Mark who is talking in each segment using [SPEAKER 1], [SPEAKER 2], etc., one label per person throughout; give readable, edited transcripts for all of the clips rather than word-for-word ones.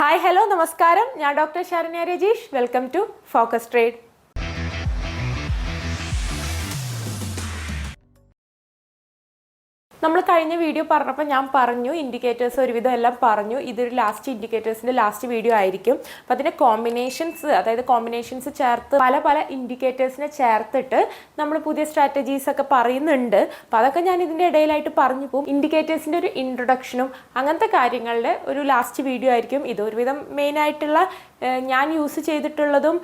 [SPEAKER 1] Hi, hello, namaskaram. I am Dr. Saranya Rejeesh. Welcome to Focus Trade. നമ്മൾ കഴിഞ്ഞ video പറഞ്ഞപ്പോൾ ഞാൻ പറഞ്ഞു ഇൻഡിക്കേറ്റേഴ്സ് ഒരുവിധം എല്ലാം പറഞ്ഞു. ഇതൊരു ലാസ്റ്റ് ഇൻഡിക്കേറ്റേഴ്സിൻ്റെ ലാസ്റ്റ് വീഡിയോ ആയിരിക്കും. അപ്പോൾ അതിൻ്റെ കോമ്പിനേഷൻസ് ചേർത്ത് പല ഇൻഡിക്കേറ്റേഴ്സിനെ ചേർത്തിട്ട് നമ്മൾ പുതിയ സ്ട്രാറ്റജീസ് ഒക്കെ പറയുന്നുണ്ട്. അപ്പോൾ അതൊക്കെ ഞാൻ ഇതിൻ്റെ ഇടയിലായിട്ട് പറഞ്ഞു പോകും. ഇൻഡിക്കേറ്റേഴ്സിൻ്റെ ഒരു ഇൻട്രൊഡക്ഷനും അങ്ങനത്തെ കാര്യങ്ങളുടെ ഒരു ലാസ്റ്റ് വീഡിയോ ആയിരിക്കും. ഇത് ഒരുവിധം മെയിനായിട്ടുള്ള ഞാൻ യൂസ് ചെയ്തിട്ടുള്ളതും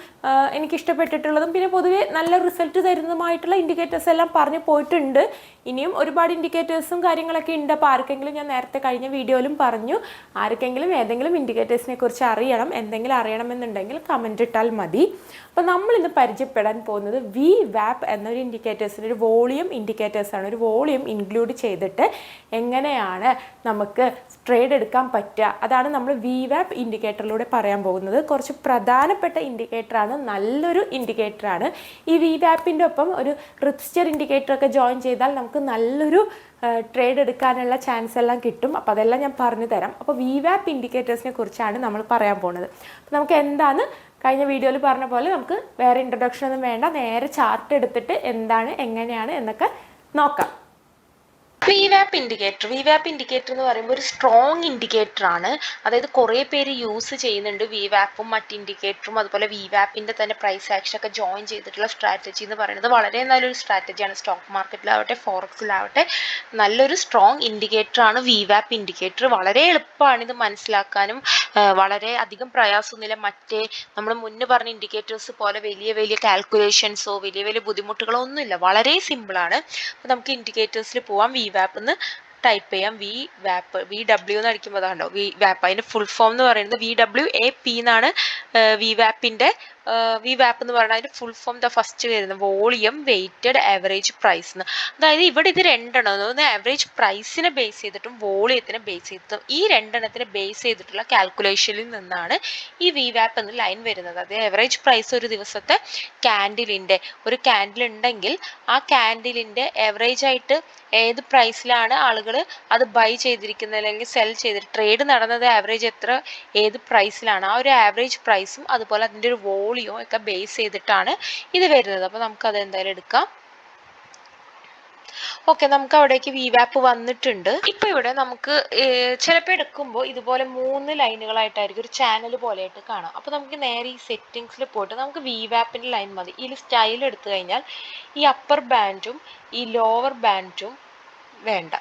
[SPEAKER 1] എനിക്കിഷ്ടപ്പെട്ടിട്ടുള്ളതും പിന്നെ പൊതുവെ നല്ല റിസൾട്ട് തരുന്നതുമായിട്ടുള്ള ഇൻഡിക്കേറ്റേഴ്സ് എല്ലാം പറഞ്ഞു പോയിട്ടുണ്ട്. ഇനിയും ഒരുപാട് ഇൻഡിക്കേറ്റേഴ്സും കാര്യങ്ങളൊക്കെ ഉണ്ട്. അപ്പോൾ ആർക്കെങ്കിലും ഞാൻ നേരത്തെ കഴിഞ്ഞ വീഡിയോയിലും പറഞ്ഞു, ആർക്കെങ്കിലും ഏതെങ്കിലും ഇൻഡിക്കേറ്റേഴ്സിനെ കുറിച്ച് അറിയണം, എന്തെങ്കിലും അറിയണമെന്നുണ്ടെങ്കിൽ കമൻറ്റ് ഇട്ടാൽ മതി. അപ്പോൾ നമ്മളിന്ന് പരിചയപ്പെടാൻ പോകുന്നത് vwap എന്നൊരു ഇൻഡിക്കേറ്റേഴ്സിൻ്റെ ഒരു വോളിയം ഇൻഡിക്കേറ്റേഴ്സാണ്. ഒരു വോളിയം ഇൻക്ലൂഡ് ചെയ്തിട്ട് എങ്ങനെയാണ് നമുക്ക് ട്രേഡ് എടുക്കാൻ പറ്റുക, അതാണ് നമ്മൾ vwap ഇൻഡിക്കേറ്ററിലൂടെ പറയാൻ പോകുന്നത്. കുറച്ച് പ്രധാനപ്പെട്ട ഇൻഡിക്കേറ്ററാണ്, നല്ലൊരു ഇൻഡിക്കേറ്ററാണ്. ഈ vwapൻ്റെ ഒപ്പം ഒരു റിപ്സ്റ്റർ ഇൻഡിക്കേറ്ററൊക്കെ ജോയിൻ ചെയ്താൽ നമുക്ക് നല്ലൊരു ട്രേഡ് എടുക്കാനുള്ള ചാൻസ് എല്ലാം കിട്ടും. അപ്പോൾ അതെല്ലാം ഞാൻ പറഞ്ഞു തരാം. അപ്പോൾ vwap ഇൻഡിക്കേറ്റേഴ്സിനെ കുറിച്ചാണ് നമ്മൾ പറയാൻ പോകുന്നത്. അപ്പോൾ നമുക്ക് എന്താണ് കഴിഞ്ഞ വീഡിയോയിൽ പറഞ്ഞ പോലെ നമുക്ക് വേറെ ഇൻട്രൊഡക്ഷൻ ഒന്നും വേണ്ട, നേരെ ചാർട്ട് എടുത്തിട്ട് എന്താണ് എങ്ങനെയാണ് എന്നൊക്കെ നോക്കാം. vwap ഇൻഡിക്കേറ്റർ എന്ന് പറയുമ്പോൾ ഒരു സ്ട്രോങ് ഇൻഡിക്കേറ്റർ ആണ്. അതായത് കുറേ പേര് യൂസ് ചെയ്യുന്നുണ്ട് vwapഉം മറ്റ് ഇൻഡിക്കേറ്ററും. അതുപോലെ vwapന്റെ തന്നെ പ്രൈസ് ആക്ഷൻ ഒക്കെ ജോയിൻ ചെയ്തിട്ടുള്ള സ്ട്രാറ്റജി എന്ന് പറയുന്നത് വളരെ നല്ലൊരു സ്ട്രാറ്റജിയാണ്. സ്റ്റോക്ക് മാർക്കറ്റിലാവട്ടെ ഫോറക്സിലാവട്ടെ നല്ലൊരു സ്ട്രോങ് ഇൻഡിക്കേറ്റർ ആണ് vwap ഇൻഡിക്കേറ്റർ. വളരെ എളുപ്പമാണ് ഇത് മനസ്സിലാക്കാനും, വളരെ അധികം പ്രയാസമൊന്നുമില്ല. മറ്റേ നമ്മൾ മുന്നേ പറഞ്ഞ ഇൻഡിക്കേറ്റേഴ്സ് പോലെ വലിയ കാൽക്കുലേഷൻസോ വലിയ ബുദ്ധിമുട്ടുകളോ ഒന്നുമില്ല, വളരെ സിമ്പിളാണ്. അപ്പോൾ നമുക്ക് ഇൻഡിക്കേറ്റേഴ്സിൽ പോവാം. vwap എന്ന് ടൈപ്പ് ചെയ്യാം. vw എന്ന് അടിക്കുമ്പോൾ അതാണോ vwap. അതിൻ്റെ ഫുൾ ഫോം എന്ന് പറയുന്നത് vwap എന്നാണ്. vwap എന്ന് പറഞ്ഞാൽ അതിൻ്റെ ഫുൾ ഫോം ഫസ്റ്റ് വരുന്നത് വോളിയം വെയ്റ്റഡ് ആവറേജ് പ്രൈസ് എന്ന്. അതായത് ഇവിടെ ഇത് രണ്ടെണ്ണം, ഒന്ന് ആവറേജ് പ്രൈസിനെ ബേസ് ചെയ്തിട്ടും വോളിയത്തിനെ ബേസ് ചെയ്തിട്ടും, ഈ രണ്ടെണ്ണത്തിനെ ബേസ് ചെയ്തിട്ടുള്ള കാൽക്കുലേഷനിൽ നിന്നാണ് ഈ vwap എന്ന ലൈൻ വരുന്നത്. അത് ആവറേജ് പ്രൈസ് ഒരു ദിവസത്തെ ഒരു ക്യാൻഡിൽ ഉണ്ടെങ്കിൽ ആ ക്യാൻഡിലിൻ്റെ ആവറേജ് ആയിട്ട് ഏത് പ്രൈസിലാണ് ആളുകൾ അത് ബൈ ചെയ്തിരിക്കുന്നത് അല്ലെങ്കിൽ സെൽ ചെയ്തിട്ട് ട്രേഡ് നടന്നത് ആവറേജ് ഏത് പ്രൈസിലാണ്, ആ ഒരു ആവറേജ് പ്രൈസും അതുപോലെ അതിൻ്റെ ഒരു വോളിയം ഒക്കെ ബേസ് ചെയ്തിട്ടാണ് ഇത് വരുന്നത്. അപ്പോൾ നമുക്കത് എന്തായാലും എടുക്കാം. ഓക്കെ, നമുക്ക് അവിടേക്ക് vwap വന്നിട്ടുണ്ട്. ഇപ്പൊ ഇവിടെ നമുക്ക് ചിലപ്പോൾ എടുക്കുമ്പോൾ ഇതുപോലെ 3 ലൈനുകളായിട്ടായിരിക്കും ഒരു ചാനൽ പോലെയായിട്ട് കാണാം. അപ്പോൾ നമുക്ക് നേരെ ഈ സെറ്റിങ്സിൽ പോയിട്ട് നമുക്ക് vwapന്റെ ലൈൻ മതി. ഇതിൽ സ്റ്റൈൽ എടുത്തു കഴിഞ്ഞാൽ ഈ അപ്പർ ബാൻഡും ഈ ലോവർ ബാൻഡും വേണ്ട,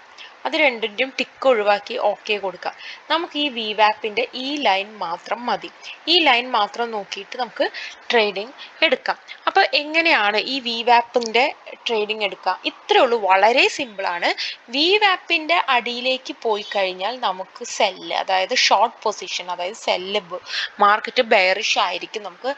[SPEAKER 1] അത് രണ്ടിൻ്റെയും ടിക്ക് ഒഴിവാക്കി ഓക്കെ കൊടുക്കാം. നമുക്ക് ഈ vwapന്റെ ഈ ലൈൻ മാത്രം മതി. ഈ ലൈൻ മാത്രം നോക്കിയിട്ട് നമുക്ക് ട്രേഡിംഗ് എടുക്കാം. അപ്പോൾ എങ്ങനെയാണ് ഈ vwapന്റെ ട്രേഡിംഗ് എടുക്കാം? ഇത്രേ ഉള്ളൂ, വളരെ സിമ്പിളാണ്. vwapന്റെ അടിയിലേക്ക് പോയി കഴിഞ്ഞാൽ നമുക്ക് സെല്ല്, അതായത് ഷോർട്ട് പൊസിഷൻ, അതായത് സെല്ല്, മാർക്കറ്റ് ബെയറിഷ് ആയിരിക്കും, നമുക്ക്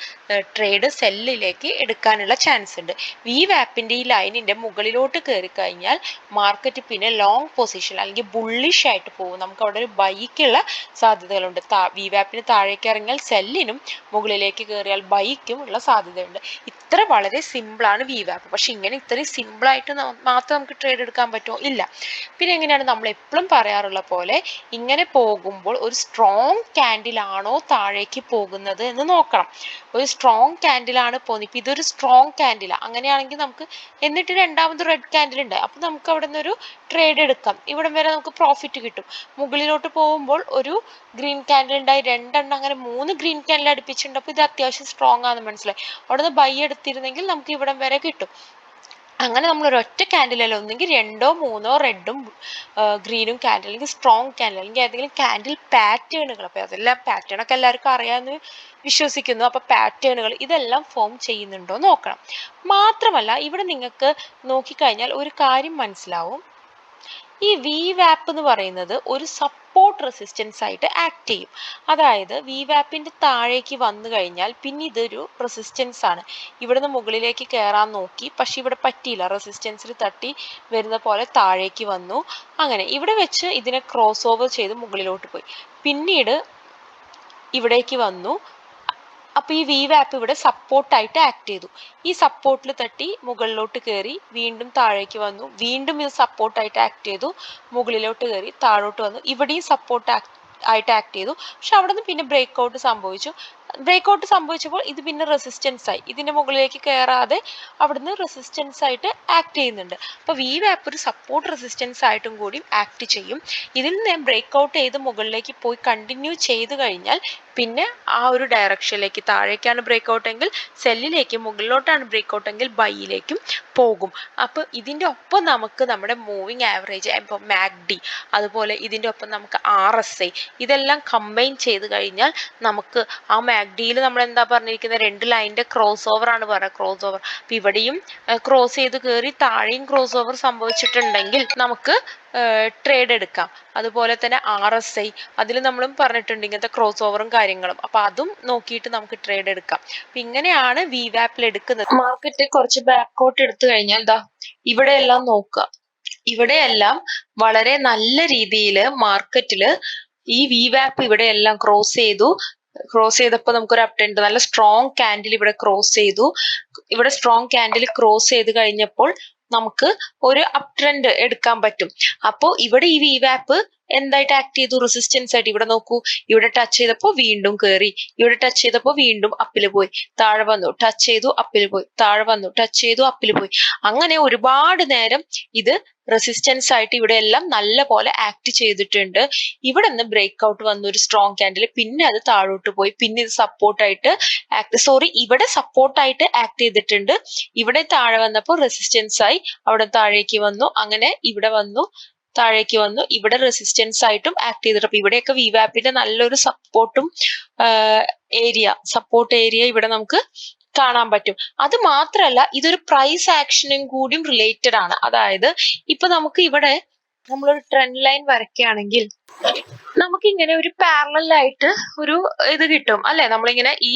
[SPEAKER 1] ട്രേഡ് സെല്ലിലേക്ക് എടുക്കാനുള്ള ചാൻസ് ഉണ്ട്. vwapന്റെ ഈ ലൈനിൻ്റെ മുകളിലോട്ട് കയറി കഴിഞ്ഞാൽ മാർക്കറ്റ് പിന്നെ ലോങ് പൊസിഷൻ അല്ലെങ്കിൽ ബുള്ളിഷ് ആയിട്ട് പോകും. നമുക്ക് അവിടെ ഒരു ബൈക്കുള്ള സാധ്യതകളുണ്ട്. vwapന് താഴേക്ക് ഇറങ്ങിയാൽ സെല്ലിനും മുകളിലേക്ക് കയറിയാൽ ബൈക്കും ഉള്ള സാധ്യതയുണ്ട്. ഇത്ര വളരെ സിമ്പിളാണ് vwap. പക്ഷെ ഇങ്ങനെ ഇത്രയും സിമ്പിളായിട്ട് മാത്രം നമുക്ക് ട്രേഡ് എടുക്കാൻ പറ്റുമോ? ഇല്ല. പിന്നെ എങ്ങനെയാണ് നമ്മൾ എപ്പോഴും പറയാറുള്ള പോലെ ഇങ്ങനെ പോകുമ്പോൾ ഒരു സ്ട്രോങ് ക്യാൻഡിലാണോ താഴേക്ക് പോകുന്നത് എന്ന് നോക്കണം. ഒരു സ്ട്രോങ് ക്യാൻഡിലാണ് പോകുന്നത്. ഇപ്പം ഇതൊരു സ്ട്രോങ് ക്യാൻഡിലാണ്, അങ്ങനെയാണെങ്കിൽ നമുക്ക് എന്നിട്ട് രണ്ടാമത് റെഡ് ക്യാൻഡിൽ ഉണ്ട്, അപ്പം നമുക്ക് അവിടെ നിന്നൊരു ട്രേഡ് എടുക്കാം. ഇവിടം വരെ നമുക്ക് പ്രോഫിറ്റ് കിട്ടും. മുകളിലോട്ട് പോകുമ്പോൾ ഒരു ഗ്രീൻ ക്യാൻഡിൽ ഉണ്ടായി, രണ്ടെണ്ണം, അങ്ങനെ 3 ഗ്രീൻ ക്യാൻഡിൽ അടുപ്പിച്ചിട്ടുണ്ട്. അപ്പോൾ ഇത് അത്യാവശ്യം സ്ട്രോങ് ആണെന്ന് മനസ്സിലായി. അവിടെ നിന്ന് ബൈ എടുത്തിരുന്നെങ്കിൽ നമുക്ക് ഇവിടം വരെ കിട്ടും. അങ്ങനെ നമ്മൾ ഒരൊറ്റ ക്യാൻഡിലല്ല, ഒന്നെങ്കിൽ 2 or 3 റെഡും ഗ്രീനും ക്യാൻഡിൽ, അല്ലെങ്കിൽ സ്ട്രോങ് ക്യാൻഡിൽ, അല്ലെങ്കിൽ ഏതെങ്കിലും ക്യാൻഡിൽ പാറ്റേണുകൾ. അപ്പോൾ അതെല്ലാം പാറ്റേണൊക്കെ എല്ലാവർക്കും അറിയാമെന്ന് വിശ്വസിക്കുന്നു. അപ്പോൾ പാറ്റേണുകൾ ഇതെല്ലാം ഫോം ചെയ്യുന്നുണ്ടോ നോക്കണം. മാത്രമല്ല ഇവിടെ നിങ്ങൾക്ക് നോക്കിക്കഴിഞ്ഞാൽ ഒരു കാര്യം മനസ്സിലാവും. ഈ vwap എന്ന് പറയുന്നത് ഒരു സപ്പോർട്ട് റെസിസ്റ്റൻസ് ആയിട്ട് ആക്ട് ചെയ്യും. അതായത് vwapന്റെ താഴേക്ക് വന്നു കഴിഞ്ഞാൽ പിന്നെ ഇതൊരു റെസിസ്റ്റൻസ് ആണ്. ഇവിടുന്ന് മുകളിലേക്ക് കയറാൻ നോക്കി, പക്ഷെ ഇവിടെ പറ്റിയില്ല, റെസിസ്റ്റൻസിൽ തട്ടി വരുന്ന പോലെ താഴേക്ക് വന്നു. അങ്ങനെ ഇവിടെ വെച്ച് ഇതിനെ ക്രോസ് ഓവർ ചെയ്ത് മുകളിലോട്ട് പോയി, പിന്നീട് ഇവിടേക്ക് വന്നു. അപ്പോൾ ഈ vwap ഇവിടെ സപ്പോർട്ടായിട്ട് ആക്ട് ചെയ്തു. ഈ സപ്പോർട്ടിൽ തട്ടി മുകളിലോട്ട് കയറി, വീണ്ടും താഴേക്ക് വന്നു, വീണ്ടും ഇത് സപ്പോർട്ടായിട്ട് ആക്ട് ചെയ്തു, മുകളിലോട്ട് കയറി താഴോട്ട് വന്നു, ഇവിടെയും സപ്പോർട്ട് ആയിട്ട് ആക്ട് ചെയ്തു. പക്ഷെ അവിടെ നിന്ന് പിന്നെ ബ്രേക്ക്ഔട്ട് സംഭവിച്ചു. ബ്രേക്ക്ഔട്ട് സംഭവിച്ചപ്പോൾ ഇത് പിന്നെ റെസിസ്റ്റൻസ് ആയി, ഇതിന്റെ മുകളിലേക്ക് കയറാതെ അവിടുന്ന് റെസിസ്റ്റൻസ് ആയിട്ട് ആക്ട് ചെയ്യുന്നുണ്ട്. അപ്പോൾ വി വാപ്പ് ഒരു സപ്പോർട്ട് റെസിസ്റ്റൻസ് ആയിട്ടും കൂടി ആക്ട് ചെയ്യും. ഇതിൽ നിന്ന് ബ്രേക്ക്ഔട്ട് ചെയ്ത് മുകളിലേക്ക് പോയി കണ്ടിന്യൂ ചെയ്ത് കഴിഞ്ഞാൽ പിന്നെ ആ ഒരു ഡയറക്ഷനിലേക്ക്, താഴേക്കാണ് ബ്രേക്ക്ഔട്ട് എങ്കിൽ സെല്ലിലേക്ക്, മുകളിലോട്ടാണ് ബ്രേക്ക്ഔട്ട് എങ്കിൽ ബൈയിലേക്കും പോകും. അപ്പോൾ ഇതിൻ്റെ ഒപ്പം നമുക്ക് നമ്മുടെ മൂവിങ് ആവറേജ്, ഇപ്പോൾ മാക്ഡി, അതുപോലെ ഇതിൻ്റെ ഒപ്പം നമുക്ക് RSI ഇതെല്ലാം കമ്പൈൻ ചെയ്ത് കഴിഞ്ഞാൽ നമുക്ക് ആ മാക്ഡിയിൽ നമ്മൾ എന്താ പറഞ്ഞിരിക്കുന്നത്, 2 ലൈനിൻ്റെ ക്രോസ് ഓവർ ആണ് പറയുക, ക്രോസ് ഓവർ. അപ്പം ഇവിടെയും ക്രോസ് ചെയ്ത് കയറി താഴെയും ക്രോസ് ഓവർ സംഭവിച്ചിട്ടുണ്ടെങ്കിൽ നമുക്ക് ട്രേഡ് എടുക്കാം. അതുപോലെ തന്നെ RSI അതിൽ നമ്മളും പറഞ്ഞിട്ടുണ്ട് ഇങ്ങനത്തെ ക്രോസ് ഓവറും കാര്യങ്ങളും. അപ്പം അതും നോക്കിയിട്ട് നമുക്ക് ട്രേഡ് എടുക്കാം. അപ്പം ഇങ്ങനെയാണ് വി വാപ്പിൽ എടുക്കുന്നത്. മാർക്കറ്റ് കുറച്ച് ബാക്കൗട്ട് എടുത്തു കഴിഞ്ഞാൽ ദാ ഇവിടെയെല്ലാം നോക്കുക, ഇവിടെയെല്ലാം വളരെ നല്ല രീതിയിൽ മാർക്കറ്റിൽ ഈ വി വാപ്പ് ഇവിടെയെല്ലാം ക്രോസ് ചെയ്തപ്പോൾ നമുക്കൊരു അപ് ട്രെൻഡ്, നല്ല സ്ട്രോങ് ക്യാൻഡിൽ ഇവിടെ ക്രോസ് ചെയ്തു. ഇവിടെ സ്ട്രോങ് ക്യാൻഡിൽ ക്രോസ് ചെയ്ത് കഴിഞ്ഞപ്പോൾ നമുക്ക് ഒരു അപ് ട്രെൻഡ് എടുക്കാൻ പറ്റും. അപ്പോൾ ഇവിടെ ഈ വി വാപ്പ് എന്തായിട്ട് ആക്ട് ചെയ്തു, റെസിസ്റ്റൻസ് ആയിട്ട്. ഇവിടെ നോക്കൂ, ഇവിടെ ടച്ച് ചെയ്തപ്പോൾ വീണ്ടും കയറി, ഇവിടെ ടച്ച് ചെയ്തപ്പോൾ വീണ്ടും അപ്പിൽ പോയി, താഴെ വന്നു, ടച്ച് ചെയ്തു അപ്പിൽ പോയി, താഴെ വന്നു, ടച്ച് ചെയ്തു അപ്പിൽ പോയി. അങ്ങനെ ഒരുപാട് നേരം ഇത് റെസിസ്റ്റൻസ് ആയിട്ട് ഇവിടെ എല്ലാം നല്ല പോലെ ആക്ട് ചെയ്തിട്ടുണ്ട്. ഇവിടെ നിന്ന് ബ്രേക്ക്ഔട്ട് വന്നു ഒരു സ്ട്രോങ് ക്യാൻഡിൽ, പിന്നെ അത് താഴോട്ട് പോയി, പിന്നെ ഇത് സപ്പോർട്ടായിട്ട് ഇവിടെ സപ്പോർട്ടായിട്ട് ആക്ട് ചെയ്തിട്ടുണ്ട്. ഇവിടെ താഴെ വന്നപ്പോൾ റെസിസ്റ്റൻസ് ആയി, അവിടെ താഴേക്ക് വന്നു, അങ്ങനെ ഇവിടെ വന്നു, താഴേക്ക് വന്നു, ഇവിടെ റെസിസ്റ്റൻസ് ആയിട്ടും ആക്ട് ചെയ്തിട്ട്. അപ്പൊ ഇവിടെയൊക്കെ വി വാപ്പിന്റെ നല്ലൊരു സപ്പോർട്ട് ഏരിയ ഇവിടെ നമുക്ക് കാണാൻ പറ്റും. അത് മാത്രല്ല ഇതൊരു പ്രൈസ് ആക്ഷനും കൂടിയും റിലേറ്റഡ് ആണ്. അതായത് ഇപ്പൊ നമുക്ക് ഇവിടെ നമ്മളൊരു ട്രെൻഡ് ലൈൻ വരയ്ക്കുകയാണെങ്കിൽ നമുക്ക് ഇങ്ങനെ ഒരു പാരലൽ ആയിട്ട് ഒരു ഇത് കിട്ടും അല്ലെ. നമ്മളിങ്ങനെ ഈ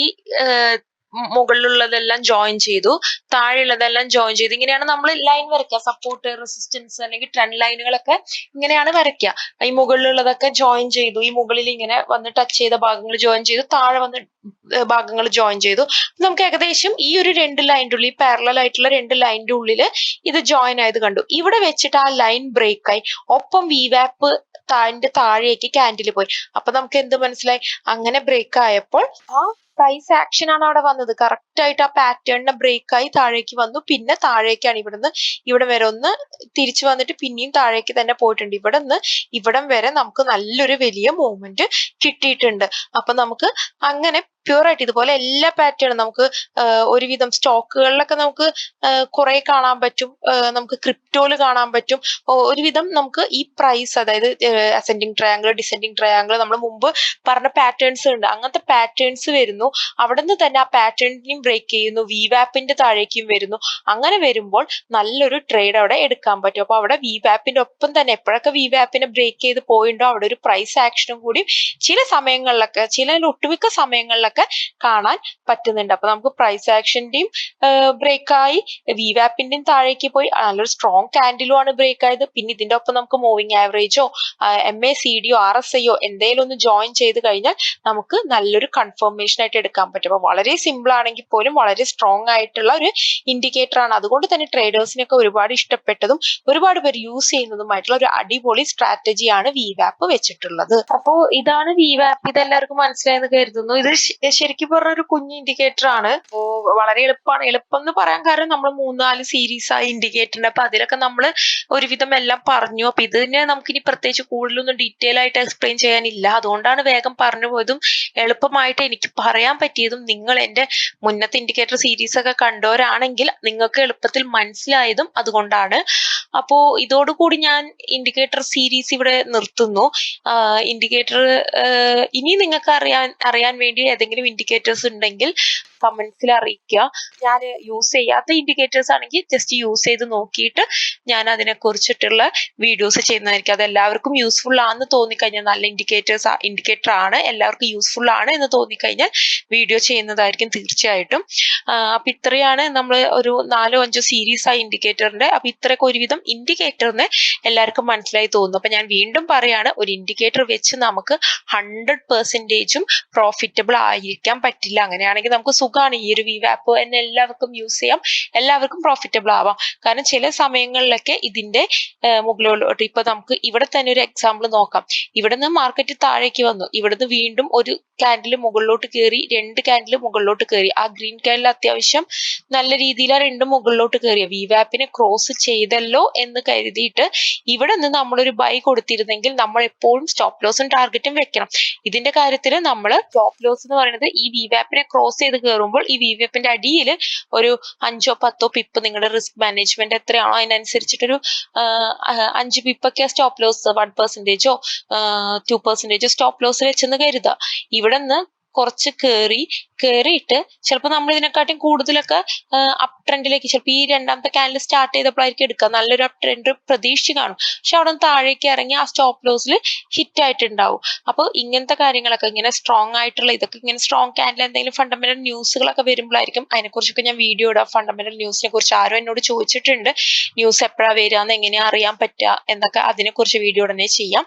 [SPEAKER 1] മുകളിലുള്ളതെല്ലാം ജോയിൻ ചെയ്തു, താഴെയുള്ളതെല്ലാം ജോയിൻ ചെയ്തു, ഇങ്ങനെയാണ് നമ്മൾ ലൈൻ വരയ്ക്കുക. സപ്പോർട്ട്, റെസിസ്റ്റൻസ് അല്ലെങ്കിൽ ട്രെൻഡ് ലൈനുകളൊക്കെ ഇങ്ങനെയാണ് വരയ്ക്കുക. ഈ മുകളിലുള്ളതൊക്കെ ജോയിൻ ചെയ്തു, ഈ മുകളിൽ ഇങ്ങനെ വന്ന് ടച്ച് ചെയ്ത ഭാഗങ്ങൾ ജോയിൻ ചെയ്തു, താഴെ വന്ന് ഭാഗങ്ങൾ ജോയിൻ ചെയ്തു. നമുക്ക് ഏകദേശം ഈ ഒരു 2 ലൈനിന്റെ ഉള്ളിൽ, പാരലൽ ആയിട്ടുള്ള 2 ലൈനിന്റെ ഉള്ളിൽ ഇത് ജോയിൻ ആയത് കണ്ടു. ഇവിടെ വെച്ചിട്ട് ആ ലൈൻ ബ്രേക്ക് ആയി, ഒപ്പം വി വാപ്പ് താഴേക്ക് ക്യാൻഡിൽ പോയി. അപ്പൊ നമുക്ക് എന്ത് മനസ്സിലായി, അങ്ങനെ ബ്രേക്ക് ആയപ്പോൾ ആ പ്രൈസ് ആക്ഷൻ ആണ് അവിടെ വന്നത്. കറക്റ്റ് ആയിട്ട് ആ പാറ്റേണിനെ ബ്രേക്ക് ആയി താഴേക്ക് വന്നു, പിന്നെ താഴേക്കാണ് ഇവിടുന്ന് ഇവിടെ വരെ ഒന്ന് തിരിച്ചു വന്നിട്ട് പിന്നെയും താഴേക്ക് തന്നെ പോയിട്ടുണ്ട്. ഇവിടെ നിന്ന് ഇവിടം വരെ നമുക്ക് നല്ലൊരു വലിയ മൂവ്മെന്റ് കിട്ടിയിട്ടുണ്ട്. അപ്പൊ നമുക്ക് അങ്ങനെ പ്യൂർ ആയിട്ട് ഇതുപോലെ എല്ലാ പാറ്റേണും നമുക്ക് ഒരുവിധം സ്റ്റോക്കുകളിലൊക്കെ നമുക്ക് കുറെ കാണാൻ പറ്റും, നമുക്ക് ക്രിപ്റ്റോയിൽ കാണാൻ പറ്റും. ഒരുവിധം നമുക്ക് ഈ പ്രൈസ്, അതായത് അസെൻഡിങ് ട്രയാങ്കിൾ, ഡിസെൻഡിങ് ട്രയാങ്കിൾ, നമ്മൾ മുമ്പ് പറഞ്ഞ പാറ്റേൺസ് ഉണ്ട്, അങ്ങനത്തെ പാറ്റേൺസ് വരുന്നു. അവിടെ നിന്ന് തന്നെ ആ പാറ്റേണിനെയും ബ്രേക്ക് ചെയ്യുന്നു, വി വാപ്പിന്റെ താഴേക്കും വരുന്നു. അങ്ങനെ വരുമ്പോൾ നല്ലൊരു ട്രേഡ് അവിടെ എടുക്കാൻ പറ്റും. അപ്പൊ അവിടെ വി വാപ്പിന്റെ ഒപ്പം തന്നെ എപ്പോഴൊക്കെ വി വാപ്പിനെ ബ്രേക്ക് ചെയ്ത് പോയിണ്ടോ അവിടെ ഒരു പ്രൈസ് ആക്ഷനും കൂടി ചില സമയങ്ങളിലൊക്കെ, ഒട്ടുമിക്ക സമയങ്ങളിലൊക്കെ കാണാൻ പറ്റുന്നുണ്ട്. അപ്പൊ നമുക്ക് പ്രൈസ് ആക്ഷന്റെയും ബ്രേക്കായി, വി വാപ്പിന്റെയും താഴേക്ക് പോയി, നല്ലൊരു സ്ട്രോങ് ക്യാൻഡിലും ആണ് ബ്രേക്ക് ആയത്. പിന്നെ ഇതിന്റെ ഒപ്പം നമുക്ക് മൂവിങ് ആവറേജോ MACD RSI എന്തെങ്കിലും ഒന്ന് ജോയിൻ ചെയ്ത് കഴിഞ്ഞാൽ നമുക്ക് നല്ലൊരു കൺഫർമേഷൻ ആയിട്ട് എടുക്കാൻ പറ്റും. അപ്പൊ വളരെ സിമ്പിൾ ആണെങ്കിൽ പോലും വളരെ സ്ട്രോങ് ആയിട്ടുള്ള ഒരു ഇൻഡിക്കേറ്റർ ആണ്. അതുകൊണ്ട് തന്നെ ട്രേഡേഴ്സിനൊക്കെ ഒരുപാട് ഇഷ്ടപ്പെട്ടതും ഒരുപാട് പേര് യൂസ് ചെയ്യുന്നതുമായിട്ടുള്ള ഒരു അടിപൊളി സ്ട്രാറ്റജിയാണ് വി വാപ്പ് വെച്ചിട്ടുള്ളത്. അപ്പോ ഇതാണ് വി വാപ്പ്. ഇതെല്ലാവർക്കും മനസ്സിലായെന്ന് കരുതുന്നു. ഇത് ശരിക്കും പറഞ്ഞ ഒരു കുഞ്ഞു ഇൻഡിക്കേറ്റർ ആണ്. അപ്പോ വളരെ എളുപ്പമാണ്. എളുപ്പം എന്ന് പറയാൻ കാരണം നമ്മൾ 3-4 സീരീസ് ആയി ഇൻഡിക്കേറ്ററിന്റെ, അപ്പൊ അതിലൊക്കെ നമ്മൾ ഒരുവിധം എല്ലാം പറഞ്ഞു. അപ്പൊ ഇതിനെ നമുക്കിനി പ്രത്യേകിച്ച് കൂടുതലൊന്നും ഡീറ്റെയിൽ ആയിട്ട് എക്സ്പ്ലെയിൻ ചെയ്യാനില്ല. അതുകൊണ്ടാണ് വേഗം പറഞ്ഞു പോയതും എളുപ്പമായിട്ട് എനിക്ക് പറയാൻ പറ്റിയതും. നിങ്ങൾ എന്റെ മുന്നത്തെ ഇൻഡിക്കേറ്റർ സീരീസ് ഒക്കെ കണ്ടവരാണെങ്കിൽ നിങ്ങൾക്ക് എളുപ്പത്തിൽ മനസ്സിലായതും അതുകൊണ്ടാണ്. അപ്പോ ഇതോടുകൂടി ഞാൻ ഇൻഡിക്കേറ്റർ സീരീസ് ഇവിടെ നിർത്തുന്നു. ഇൻഡിക്കേറ്റർ ഇനി നിങ്ങൾക്ക് അറിയാൻ വേണ്ടി ഏതെങ്കിലും ഇൻഡിക്കേറ്റേഴ്സ് ഉണ്ടെങ്കിൽ കമന്റ്സിൽ അറിയിക്കുക. ഞാൻ യൂസ് ചെയ്യാത്ത ഇൻഡിക്കേറ്റേഴ്സ് ആണെങ്കിൽ ജസ്റ്റ് യൂസ് ചെയ്ത് നോക്കിയിട്ട് ഞാൻ അതിനെ കുറിച്ചിട്ടുള്ള വീഡിയോസ് ചെയ്യുന്നതായിരിക്കും. അത് എല്ലാവർക്കും യൂസ്ഫുൾ ആണെന്ന് തോന്നിക്കഴിഞ്ഞാൽ, നല്ല ഇൻഡിക്കേറ്റർ ആണ്, എല്ലാവർക്കും യൂസ്ഫുൾ ആണ് എന്ന് തോന്നിക്കഴിഞ്ഞാൽ വീഡിയോ ചെയ്യുന്നതായിരിക്കും തീർച്ചയായിട്ടും. അപ്പൊ ഇത്രയാണ് നമ്മൾ ഒരു 4-5 സീരീസ് ആയി ഇൻഡിക്കേറ്ററിന്റെ. അപ്പൊ ഇത്രയൊക്കെ ഒരുവിധം ഇൻഡിക്കേറ്ററിന് എല്ലാവർക്കും മനസ്സിലായി തോന്നുന്നു. അപ്പൊ ഞാൻ വീണ്ടും പറയാണ്, ഒരു ഇൻഡിക്കേറ്റർ വെച്ച് നമുക്ക് 100% പ്രോഫിറ്റബിൾ ആയിരിക്കാൻ പറ്റില്ല. അങ്ങനെയാണെങ്കിൽ നമുക്ക് സുഖമാണ് ഈ ഒരു vwap എന്നെ എല്ലാവർക്കും യൂസ് ചെയ്യാം, എല്ലാവർക്കും പ്രോഫിറ്റബിൾ ആവാം. കാരണം ചില സമയങ്ങളിലൊക്കെ ഇതിന്റെ മുകളിലോട്ട് ഇപ്പൊ നമുക്ക് ഇവിടെ തന്നെ ഒരു എക്സാമ്പിൾ നോക്കാം. ഇവിടെ നിന്ന് മാർക്കറ്റ് താഴേക്ക് വന്നു, ഇവിടുന്ന് വീണ്ടും ഒരു ക്യാൻഡിൽ മുകളിലോട്ട് കയറി, 2 ക്യാൻഡിൽ മുകളിലോട്ട് കയറി. ആ ഗ്രീൻ ക്യാൻഡിൽ അത്യാവശ്യം നല്ല രീതിയിൽ ആ 2 മുകളിലോട്ട് കയറിയ vwapനെ ക്രോസ് ചെയ്തല്ലോ എന്ന് കരുതിയിട്ട് ഇവിടെ നിന്ന് നമ്മളൊരു ബൈ കൊടുത്തിരുന്നെങ്കിൽ നമ്മൾ എപ്പോഴും സ്റ്റോപ്പ് ലോസും ടാർഗറ്റും വെക്കണം. ഇതിന്റെ കാര്യത്തിൽ നമ്മൾ സ്റ്റോപ്പ് ലോസ് എന്ന് പറയുന്നത് ഈ vwapനെ ക്രോസ് ചെയ്ത് കയറുമ്പോൾ ഈ vwapന്റെ അടിയിൽ ഒരു 5-10 പിപ്പ് നിങ്ങളുടെ റിസ്ക് മാനേജ്മെന്റ് എത്രയാണോ അതിനനുസരിച്ചിട്ടൊരു 5 പിപ്പൊക്കെ സ്റ്റോപ്പ് ലോസ് 1%ഓ 2%ഓ സ്റ്റോപ്പ് ലോസ് വെച്ചെന്ന് കരുതുക. ഇവിടെ നിന്ന് കുറച്ച് കയറിയിട്ട് ചിലപ്പോൾ നമ്മൾ ഇതിനെക്കാട്ടും കൂടുതലൊക്കെ അപ് ട്രെൻഡിലേക്ക് ചിലപ്പോൾ ഈ രണ്ടാമത്തെ ക്യാൻഡിൽ സ്റ്റാർട്ട് ചെയ്തപ്പോഴായിരിക്കും എടുക്കുക, നല്ലൊരു അപ് ട്രെൻഡ് പ്രതീക്ഷിച്ച് കാണും. പക്ഷെ അവിടെ നിന്ന് താഴേക്ക് ഇറങ്ങി ആ സ്റ്റോപ്പ് ലോസിൽ ഹിറ്റ് ആയിട്ടുണ്ടാവും. അപ്പോൾ ഇങ്ങനത്തെ കാര്യങ്ങളൊക്കെ ഇങ്ങനെ സ്ട്രോങ് ആയിട്ടുള്ള ഇതൊക്കെ ഇങ്ങനെ സ്ട്രോങ് ക്യാൻഡിൽ എന്തെങ്കിലും ഫണ്ടമെന്റൽ ന്യൂസുകളൊക്കെ വരുമ്പോഴായിരിക്കും അതിനെക്കുറിച്ചൊക്കെ ഞാൻ വീഡിയോ ഇടാം. ഫണ്ടമെന്റൽ ന്യൂസിനെ കുറിച്ച് ആരും എന്നോട് ചോദിച്ചിട്ടുണ്ട്, ന്യൂസ് എപ്പോഴാണ് വരികയെന്ന് എങ്ങനെയാ അറിയാൻ പറ്റുക എന്നൊക്കെ, അതിനെക്കുറിച്ച് വീഡിയോ ഉടനെ ചെയ്യാം.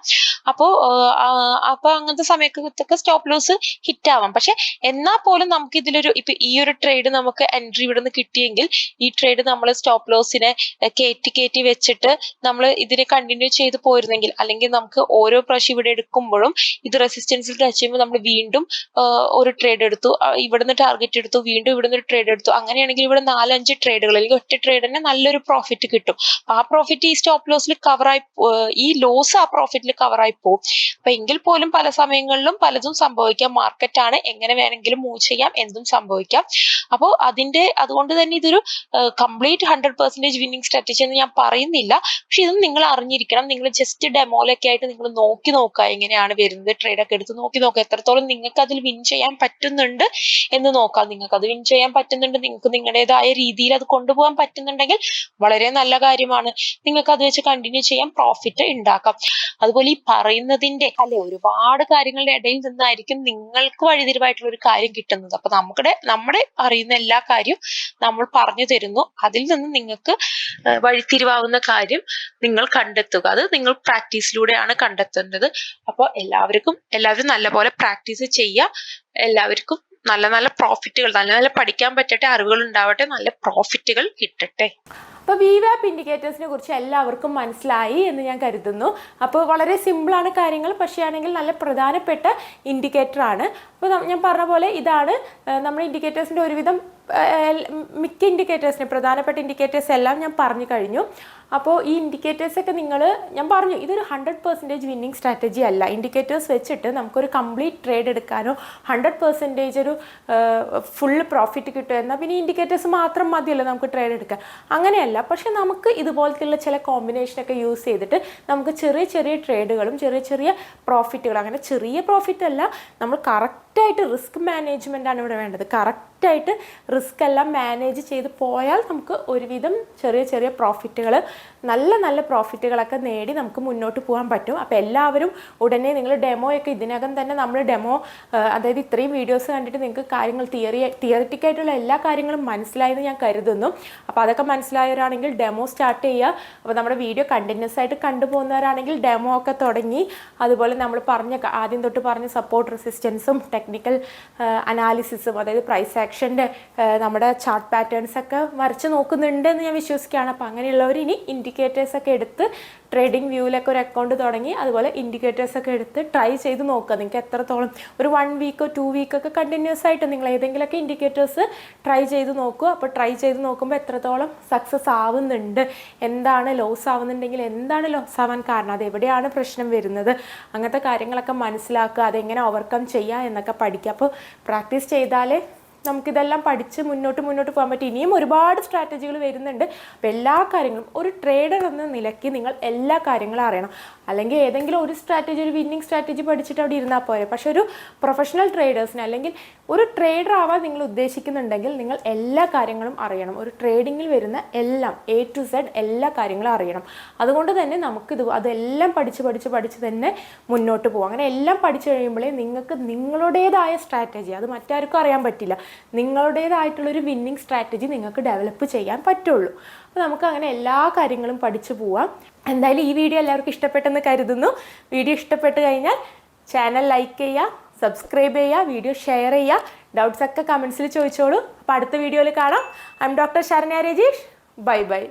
[SPEAKER 1] അപ്പോൾ അങ്ങനത്തെ സമയത്തൊക്കെ സ്റ്റോപ്പ് ലോസ് ഹിറ്റ് ആവാം. പക്ഷെ എന്നാൽ പോലും നമുക്ക് ഇതിലൊരു ഇപ്പൊ ഈ ഒരു ട്രേഡ് നമുക്ക് എൻട്രി ഇവിടെ നിന്ന് കിട്ടിയെങ്കിൽ ഈ ട്രേഡ് നമ്മൾ സ്റ്റോപ്പ് ലോസിനെ കയറ്റി വെച്ചിട്ട് നമ്മൾ ഇതിനെ കണ്ടിന്യൂ ചെയ്ത് പോയിരുന്നെങ്കിൽ, അല്ലെങ്കിൽ നമുക്ക് ഓരോ പ്രാവശ്യം ഇവിടെ എടുക്കുമ്പോഴും ഇത് റെസിസ്റ്റൻസിൽ ടച്ച് ചെയ്യുമ്പോൾ നമ്മൾ വീണ്ടും ഒരു ട്രേഡ് എടുത്തു, ഇവിടുന്ന് ടാർഗറ്റ് എടുത്തു, വീണ്ടും ഇവിടുന്ന് ഒരു ട്രേഡ് എടുത്തു, അങ്ങനെയാണെങ്കിൽ ഇവിടെ 4-5 ട്രേഡുകൾ അല്ലെങ്കിൽ ഒറ്റ ട്രേഡിന് നല്ലൊരു പ്രോഫിറ്റ് കിട്ടും. ആ പ്രോഫിറ്റ് ഈ സ്റ്റോപ്പ് ലോസിൽ കവറായി, ഈ ലോസ് ആ പ്രോഫിറ്റിൽ കവറായി പോകും. അപ്പൊ എങ്കിൽ പോലും പല സമയങ്ങളിലും പലതും സംഭവിക്കാം. മാർക്കറ്റാണ്, എങ്ങനെ വേണമെങ്കിലും മൂവ് ചെയ്യാം, എന്തും സംഭവിക്കാം. അപ്പോൾ അതുകൊണ്ട് തന്നെ ഇതൊരു കംപ്ലീറ്റ് 100% വിന്നിങ് സ്ട്രാറ്റജി എന്ന് ഞാൻ പറയുന്നില്ല. പക്ഷെ ഇതും നിങ്ങൾ അറിഞ്ഞിരിക്കണം. നിങ്ങൾ ജസ്റ്റ് ഡെമോലൊക്കെ ആയിട്ട് നിങ്ങൾ നോക്കുക എങ്ങനെയാണ് വരുന്നത്, ട്രേഡൊക്കെ എടുത്ത് നോക്കുക എത്രത്തോളം നിങ്ങൾക്ക് അതിൽ വിൻ ചെയ്യാൻ പറ്റുന്നുണ്ട് എന്ന് നോക്കാം. നിങ്ങൾക്ക് അത് വിൻ ചെയ്യാൻ പറ്റുന്നുണ്ട്, നിങ്ങൾക്ക് നിങ്ങളുടേതായ രീതിയിൽ അത് കൊണ്ടുപോകാൻ പറ്റുന്നുണ്ടെങ്കിൽ വളരെ നല്ല കാര്യമാണ്. നിങ്ങൾക്ക് അത് വെച്ച് കണ്ടിന്യൂ ചെയ്യാൻ, പ്രോഫിറ്റ് ഉണ്ടാക്കാം. അതുപോലെ ഈ പറയുന്നതിന്റെ ഒരുപാട് കാര്യങ്ങളുടെ ഇടയിൽ നിന്നായിരിക്കും നിങ്ങൾക്ക് വഴിതിരിവായിട്ടുള്ള ഒരു കാര്യം കിട്ടുന്നത്. അപ്പൊ നമ്മുടെ അറിയുന്ന എല്ലാ കാര്യവും നമ്മൾ പറഞ്ഞു തരുന്നു, അതിൽ നിന്ന് നിങ്ങൾക്ക് വഴിത്തിരിവാവുന്ന കാര്യം നിങ്ങൾ കണ്ടെത്തുക. അത് നിങ്ങൾ പ്രാക്ടീസിലൂടെയാണ് കണ്ടെത്തേണ്ടത്. അപ്പോൾ എല്ലാവരും നല്ലപോലെ പ്രാക്ടീസ് ചെയ്യുക. എല്ലാവർക്കും നല്ല പ്രോഫിറ്റുകൾ, നല്ല പഠിക്കാൻ പറ്റട്ടെ, അറിവുകൾ ഉണ്ടാവട്ടെ, നല്ല പ്രോഫിറ്റുകൾ കിട്ടട്ടെ.
[SPEAKER 2] അപ്പോൾ vwap ഇൻഡിക്കേറ്റേഴ്സിനെ കുറിച്ച് എല്ലാവർക്കും മനസ്സിലായി എന്ന് ഞാൻ കരുതുന്നു. അപ്പോൾ വളരെ സിമ്പിളാണ് കാര്യങ്ങൾ, പക്ഷേ ആണെങ്കിൽ നല്ല പ്രധാനപ്പെട്ട ഇൻഡിക്കേറ്ററാണ്. അപ്പോൾ ഞാൻ പറഞ്ഞ പോലെ ഇതാണ് നമ്മുടെ ഇൻഡിക്കേറ്റേഴ്സിൻ്റെ ഒരുവിധം മിക്ക ഇൻഡിക്കേറ്റേഴ്സിനെ, പ്രധാനപ്പെട്ട ഇൻഡിക്കേറ്റേഴ്സ് എല്ലാം ഞാൻ പറഞ്ഞു കഴിഞ്ഞു. അപ്പോൾ ഈ ഇൻഡിക്കേറ്റേഴ്സൊക്കെ ഞാൻ പറഞ്ഞു ഇതൊരു 100% വിന്നിങ് സ്ട്രാറ്റജി അല്ല. ഇൻഡിക്കേറ്റേഴ്സ് വെച്ചിട്ട് നമുക്കൊരു കംപ്ലീറ്റ് ട്രേഡ് എടുക്കാനോ 100% ഒരു ഫുൾ പ്രോഫിറ്റ് കിട്ടുമോ എന്നാൽ പിന്നെ ഇൻഡിക്കേറ്റേഴ്സ് മാത്രം മതിയല്ലോ നമുക്ക് ട്രേഡ് എടുക്കാൻ, അങ്ങനെയല്ല. പക്ഷെ നമുക്ക് ഇതുപോലത്തെയുള്ള ചില കോമ്പിനേഷനൊക്കെ യൂസ് ചെയ്തിട്ട് നമുക്ക് ചെറിയ ട്രേഡുകളും ചെറിയ പ്രോഫിറ്റുകളും, അങ്ങനെ ചെറിയ പ്രോഫിറ്റ് അല്ല, നമ്മൾ കറക്റ്റായിട്ട് റിസ്ക് മാനേജ്മെൻറ്റാണ് ഇവിടെ വേണ്ടത്. കറക്റ്റായിട്ട് റിസ്ക് എല്ലാം മാനേജ് ചെയ്ത് പോയാൽ നമുക്ക് ഒരുവിധം ചെറിയ പ്രോഫിറ്റുകൾ, നല്ല പ്രോഫിറ്റുകളൊക്കെ നേടി നമുക്ക് മുന്നോട്ട് പോകാൻ പറ്റും. അപ്പോൾ എല്ലാവരും ഉടനെ നിങ്ങൾ ഡെമോയൊക്കെ ഇതിനകം തന്നെ നമ്മൾ അതായത് ഇത്രയും വീഡിയോസ് കണ്ടിട്ട് നിങ്ങൾക്ക് കാര്യങ്ങൾ തിയറിറ്റിക്കായിട്ടുള്ള എല്ലാ കാര്യങ്ങളും മനസ്സിലായെന്ന് ഞാൻ കരുതുന്നു. അപ്പോൾ അതൊക്കെ മനസ്സിലായവരാണെങ്കിൽ ഡെമോ സ്റ്റാർട്ട് ചെയ്യുക. അപ്പോൾ നമ്മുടെ വീഡിയോ കണ്ടിന്യൂസ് ആയിട്ട് കണ്ടുപോകുന്നവരാണെങ്കിൽ ഡെമോ ഒക്കെ തുടങ്ങി, അതുപോലെ നമ്മൾ ആദ്യം തൊട്ട് പറഞ്ഞ സപ്പോർട്ട് റെസിസ്റ്റൻസും ടെക്നിക്കൽ അനാലിസിസും, അതായത് പ്രൈസ് ആക്ഷൻ്റെ നമ്മുടെ ചാർട്ട് പാറ്റേൺസ് ഒക്കെ വരച്ച് നോക്കുന്നുണ്ട് എന്ന് ഞാൻ വിശ്വസിക്കുകയാണ്. അപ്പോൾ അങ്ങനെയുള്ളവർ ഇനി ഇൻഡിക്കേറ്റേഴ്സൊക്കെ എടുത്ത് ട്രേഡിംഗ് വ്യൂവിലൊക്കെ ഒരു അക്കൗണ്ട് തുടങ്ങി അതുപോലെ ഇൻഡിക്കേറ്റേഴ്സൊക്കെ എടുത്ത് ട്രൈ ചെയ്ത് നോക്കുക. നിങ്ങൾക്ക് എത്രത്തോളം ഒരു 1 വീക്കോ 2 വീക്കൊക്കെ കണ്ടിന്യൂസ് ആയിട്ട് നിങ്ങൾ ഏതെങ്കിലുമൊക്കെ ഇൻഡിക്കേറ്റേഴ്സ് ട്രൈ ചെയ്ത് നോക്കുക. അപ്പോൾ ട്രൈ ചെയ്ത് നോക്കുമ്പോൾ എത്രത്തോളം സക്സസ് ആവുന്നുണ്ട്, എന്താണ് ലോസ് ആവുന്നുണ്ടെങ്കിൽ എന്താണ് ലോസ് ആവാൻ കാരണം, അതെവിടെയാണ് പ്രശ്നം വരുന്നത്, അങ്ങനത്തെ കാര്യങ്ങളൊക്കെ മനസ്സിലാക്കുക, അതെങ്ങനെ ഓവർകം ചെയ്യുക എന്നൊക്കെ പഠിക്കുക. അപ്പോൾ പ്രാക്ടീസ് ചെയ്താലേ നമുക്കിതെല്ലാം പഠിച്ച് മുന്നോട്ട് പോകാൻ പറ്റും. ഇനിയും ഒരുപാട് സ്ട്രാറ്റജികൾ വരുന്നുണ്ട്. അപ്പോൾ എല്ലാ കാര്യങ്ങളും ഒരു ട്രേഡർ എന്ന നിലയ്ക്ക് നിങ്ങൾ എല്ലാ കാര്യങ്ങളും അറിയണം. അല്ലെങ്കിൽ ഏതെങ്കിലും ഒരു സ്ട്രാറ്റജി, ഒരു വിന്നിങ് സ്ട്രാറ്റജി പഠിച്ചിട്ട് അവിടെ ഇരുന്നാൽ പോരെ. പക്ഷെ ഒരു പ്രൊഫഷണൽ ട്രേഡേഴ്സിന് അല്ലെങ്കിൽ ഒരു ട്രേഡർ ആവാൻ നിങ്ങൾ ഉദ്ദേശിക്കുന്നുണ്ടെങ്കിൽ നിങ്ങൾ എല്ലാ കാര്യങ്ങളും അറിയണം. ഒരു ട്രേഡിങ്ങിൽ വരുന്ന എല്ലാം A to Z എല്ലാ കാര്യങ്ങളും അറിയണം. അതുകൊണ്ട് തന്നെ അതെല്ലാം പഠിച്ച് തന്നെ മുന്നോട്ട് പോകും. അങ്ങനെ എല്ലാം പഠിച്ചു കഴിയുമ്പോഴേ നിങ്ങൾക്ക് നിങ്ങളുടേതായ സ്ട്രാറ്റജി, അത് മറ്റാർക്കും അറിയാൻ പറ്റില്ല, നിങ്ങളുടേതായിട്ടുള്ളൊരു വിന്നിങ് സ്ട്രാറ്റജി നിങ്ങൾക്ക് ഡെവലപ്പ് ചെയ്യാൻ പറ്റുള്ളൂ. അപ്പോൾ നമുക്ക് അങ്ങനെ എല്ലാ കാര്യങ്ങളും പഠിച്ചു പോവാം. എന്തായാലും ഈ വീഡിയോ എല്ലാവർക്കും ഇഷ്ടപ്പെട്ടെന്ന് കരുതുന്നു. വീഡിയോ ഇഷ്ടപ്പെട്ട് കഴിഞ്ഞാൽ ചാനൽ ലൈക്ക് ചെയ്യുക, സബ്സ്ക്രൈബ് ചെയ്യുക, വീഡിയോ ഷെയർ ചെയ്യുക, ഡൗട്ട്സ് ഒക്കെ കമൻസിൽ ചോദിച്ചോളൂ. അപ്പോൾ അടുത്ത വീഡിയോയിൽ കാണാം. I M doctor Saranya Rajeesh. Bye bye.